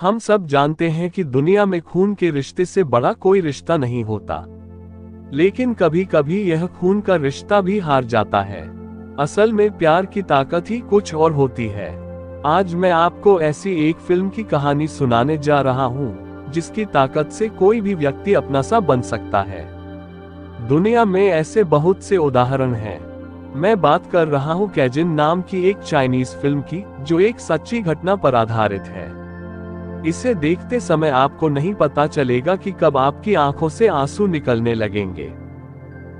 हम सब जानते हैं कि दुनिया में खून के रिश्ते से बड़ा कोई रिश्ता नहीं होता, लेकिन कभी कभी यह खून का रिश्ता भी हार जाता है। असल में प्यार की ताकत ही कुछ और होती है। आज मैं आपको ऐसी एक फिल्म की कहानी सुनाने जा रहा हूँ जिसकी ताकत से कोई भी व्यक्ति अपना सा बन सकता है। दुनिया में ऐसे बहुत से उदाहरण हैं। मैं बात कर रहा हूँ कैजिन नाम की एक चाइनीज फिल्म की, जो एक सच्ची घटना पर आधारित है। इसे देखते समय आपको नहीं पता चलेगा कि कब आपकी आंखों से आंसू निकलने लगेंगे।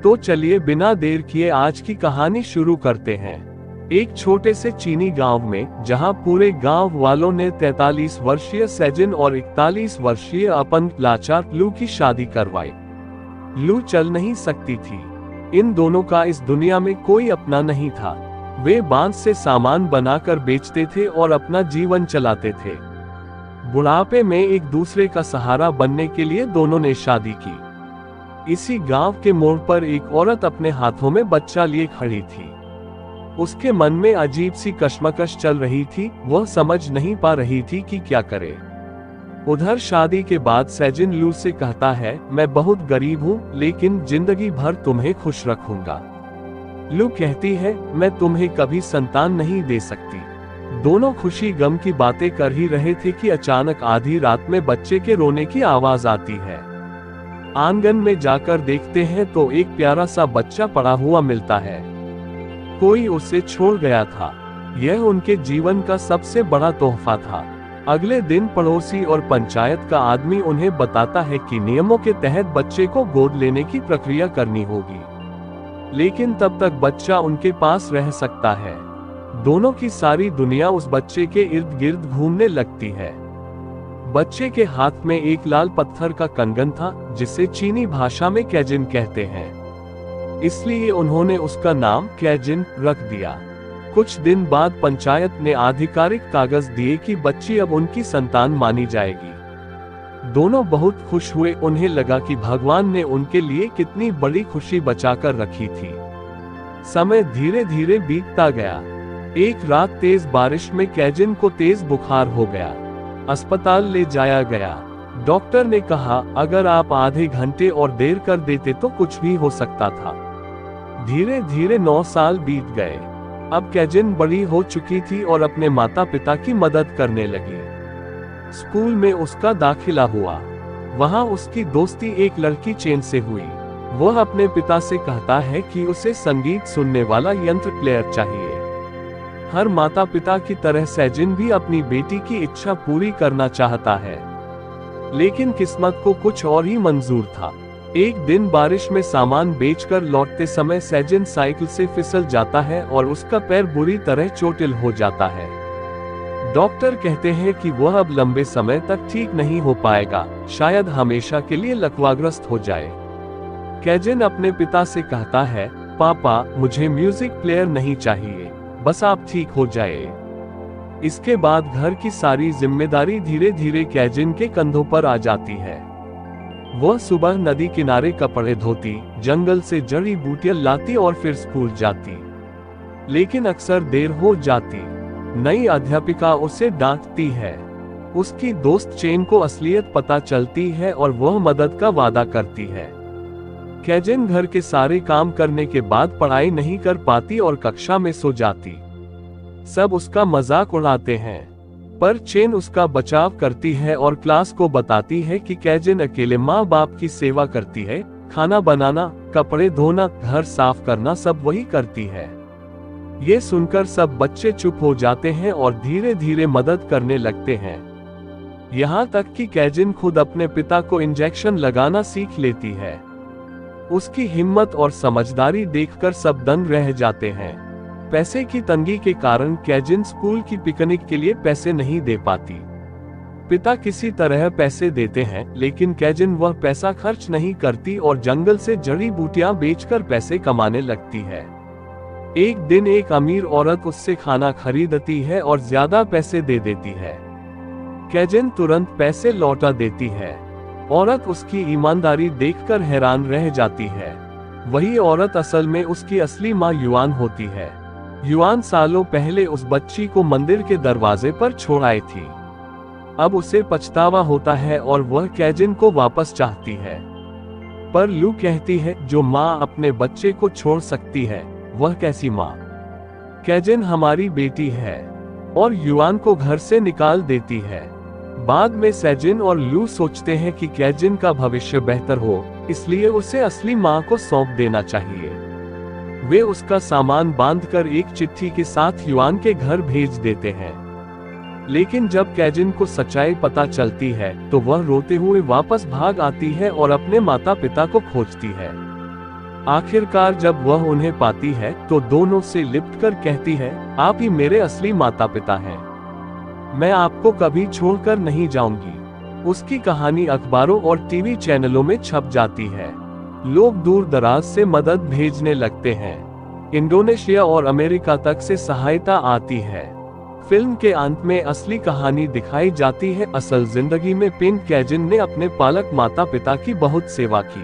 तो चलिए बिना देर किए आज की कहानी शुरू करते हैं। एक छोटे से चीनी गांव में, जहां पूरे गांव वालों ने 43 वर्षीय सेजिन और 41 वर्षीय अपंग लाचार लू की शादी करवाई। लू चल नहीं सकती थी। इन दोनों का इस दुनिया में कोई अपना नहीं था। वे बांस से सामान बनाकर बेचते थे और अपना जीवन चलाते थे। बुढ़ापे में एक दूसरे का सहारा बनने के लिए दोनों ने शादी की। इसी गांव के मोड़ पर एक औरत अपने हाथों में बच्चा लिए खड़ी थी। उसके मन में अजीब सी कश्मकश चल रही थी। वह समझ नहीं पा रही थी कि क्या करे। उधर शादी के बाद सेजिन लू से कहता है, मैं बहुत गरीब हूँ, लेकिन जिंदगी भर तुम्हें खुश रखूंगा। लू कहती है, मैं तुम्हें कभी संतान नहीं दे सकती। दोनों खुशी गम की बातें कर ही रहे थे कि अचानक आधी रात में बच्चे के रोने की आवाज आती है। आंगन में जाकर देखते हैं तो एक प्यारा सा बच्चा पड़ा हुआ मिलता है। कोई उसे छोड़ गया था। यह उनके जीवन का सबसे बड़ा तोहफा था। अगले दिन पड़ोसी और पंचायत का आदमी उन्हें बताता है कि नियमों के तहत बच्चे को गोद लेने की प्रक्रिया करनी होगी, लेकिन तब तक बच्चा उनके पास रह सकता है। दोनों की सारी दुनिया उस बच्चे के इर्द गिर्द घूमने लगती है। बच्चे के हाथ में एक लाल पत्थर का कंगन था, जिसे चीनी भाषा में कैजिन कहते हैं। इसलिए उन्होंने उसका नाम कैजिन रख दिया। कुछ दिन बाद पंचायत ने आधिकारिक कागज दिए कि बच्ची अब उनकी संतान मानी जाएगी। दोनों बहुत खुश हुए। उन्हें लगा कि भगवान ने उनके लिए कितनी बड़ी खुशी बचाकर रखी थी। समय धीरे धीरे बीतता गया। एक रात तेज बारिश में कैजिन को तेज बुखार हो गया। अस्पताल ले जाया गया। डॉक्टर ने कहा, अगर आप आधे घंटे और देर कर देते तो कुछ भी हो सकता था। धीरे धीरे 9 साल बीत गए। अब कैजिन बड़ी हो चुकी थी और अपने माता पिता की मदद करने लगी। स्कूल में उसका दाखिला हुआ। वहां उसकी दोस्ती एक लड़की चेन से हुई। वह अपने पिता से कहता है कि उसे संगीत सुनने वाला यंत्र प्लेयर चाहिए। हर माता पिता की तरह सेजिन भी अपनी बेटी की इच्छा पूरी करना चाहता है, लेकिन किस्मत को कुछ और ही मंजूर था। एक दिन बारिश में सामान बेचकर लौटते समय सेजिन साइकिल से फिसल जाता है और उसका पैर बुरी तरह चोटिल हो जाता है। डॉक्टर कहते हैं कि वह अब लंबे समय तक ठीक नहीं हो पाएगा, शायद हमेशा के लिए लकवाग्रस्त हो जाए। कैजिन अपने पिता से कहता है, पापा, मुझे म्यूजिक प्लेयर नहीं चाहिए, बस आप ठीक हो जाए। इसके बाद घर की सारी जिम्मेदारी धीरे धीरे कैजिन के कंधों पर आ जाती है। वह सुबह नदी किनारे कपड़े धोती, जंगल से जड़ी बूटियां लाती और फिर स्कूल जाती, लेकिन अक्सर देर हो जाती। नई अध्यापिका उसे डांटती है। उसकी दोस्त चेन को असलियत पता चलती है और वह मदद का वादा करती है। कैजिन घर के सारे काम करने के बाद पढ़ाई नहीं कर पाती और कक्षा में सो जाती। सब उसका मजाक उड़ाते हैं, पर चेन उसका बचाव करती है और क्लास को बताती है कि कैजिन अकेले माँ बाप की सेवा करती है। खाना बनाना, कपड़े धोना, घर साफ करना सब वही करती है। ये सुनकर सब बच्चे चुप हो जाते हैं और धीरे धीरे मदद करने लगते हैं। यहाँ तक कि कैजिन खुद अपने पिता को इंजेक्शन लगाना सीख लेती है। उसकी हिम्मत और समझदारी देखकर सब दंग रह जाते हैं। पैसे की तंगी के कारण कैजिन स्कूल की पिकनिक के लिए पैसे नहीं दे पाती। पिता किसी तरह पैसे देते हैं, लेकिन कैजिन वह पैसा खर्च नहीं करती और जंगल से जड़ी बूटियां बेचकर पैसे कमाने लगती है। एक दिन एक अमीर औरत उससे खाना खरीदती है और ज्यादा पैसे दे देती है। कैजिन तुरंत पैसे लौटा देती है। औरत उसकी ईमानदारी देखकर हैरान रह जाती है। वही औरत असल में उसकी असली माँ युआन होती है। युआन सालों पहले उस बच्ची को मंदिर के दरवाजे पर छोड़ आई थी। अब उसे पछतावा होता है और वह कैजिन को वापस चाहती है। पर लू कहती है, जो माँ अपने बच्चे को छोड़ सकती है, वह कैसी माँ? कैजिन हमारी बेटी है, और युआन को घर से निकाल देती है। बाद में सेजिन और लू सोचते हैं कि कैजिन का भविष्य बेहतर हो, इसलिए उसे असली माँ को सौंप देना चाहिए। वे उसका सामान बांधकर एक चिट्ठी के साथ युआन के घर भेज देते हैं। लेकिन जब कैजिन को सच्चाई पता चलती है तो वह रोते हुए वापस भाग आती है और अपने माता पिता को खोजती है। आखिरकार जब वह उन्हें पाती है तो दोनों से लिपटकर कहती है, आप ही मेरे असली माता पिता हैं। मैं आपको कभी छोड़कर नहीं जाऊंगी। उसकी कहानी अखबारों और टीवी चैनलों में छप जाती है। लोग दूर दराज से मदद भेजने लगते हैं। इंडोनेशिया और अमेरिका तक से सहायता आती है। फिल्म के अंत में असली कहानी दिखाई जाती है। असल जिंदगी में पेन कैजिन ने अपने पालक माता पिता की बहुत सेवा की।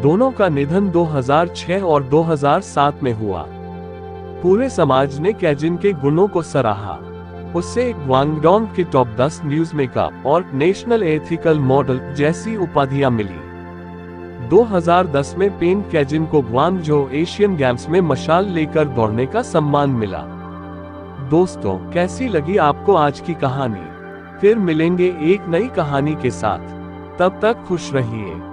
दोनों का निधन 2006 और 2007 में हुआ। पूरे समाज ने कैजिन के गुणों को सराहा। उससे ग्वांगडोंग की टॉप 10 न्यूज मेकअप और नेशनल एथिकल मॉडल जैसी उपाधियां मिली। 2010 में पेन कैजिन को ग्वांगझो एशियन गेम्स में मशाल लेकर दौड़ने का सम्मान मिला। दोस्तों, कैसी लगी आपको आज की कहानी? फिर मिलेंगे एक नई कहानी के साथ। तब तक खुश रहिए।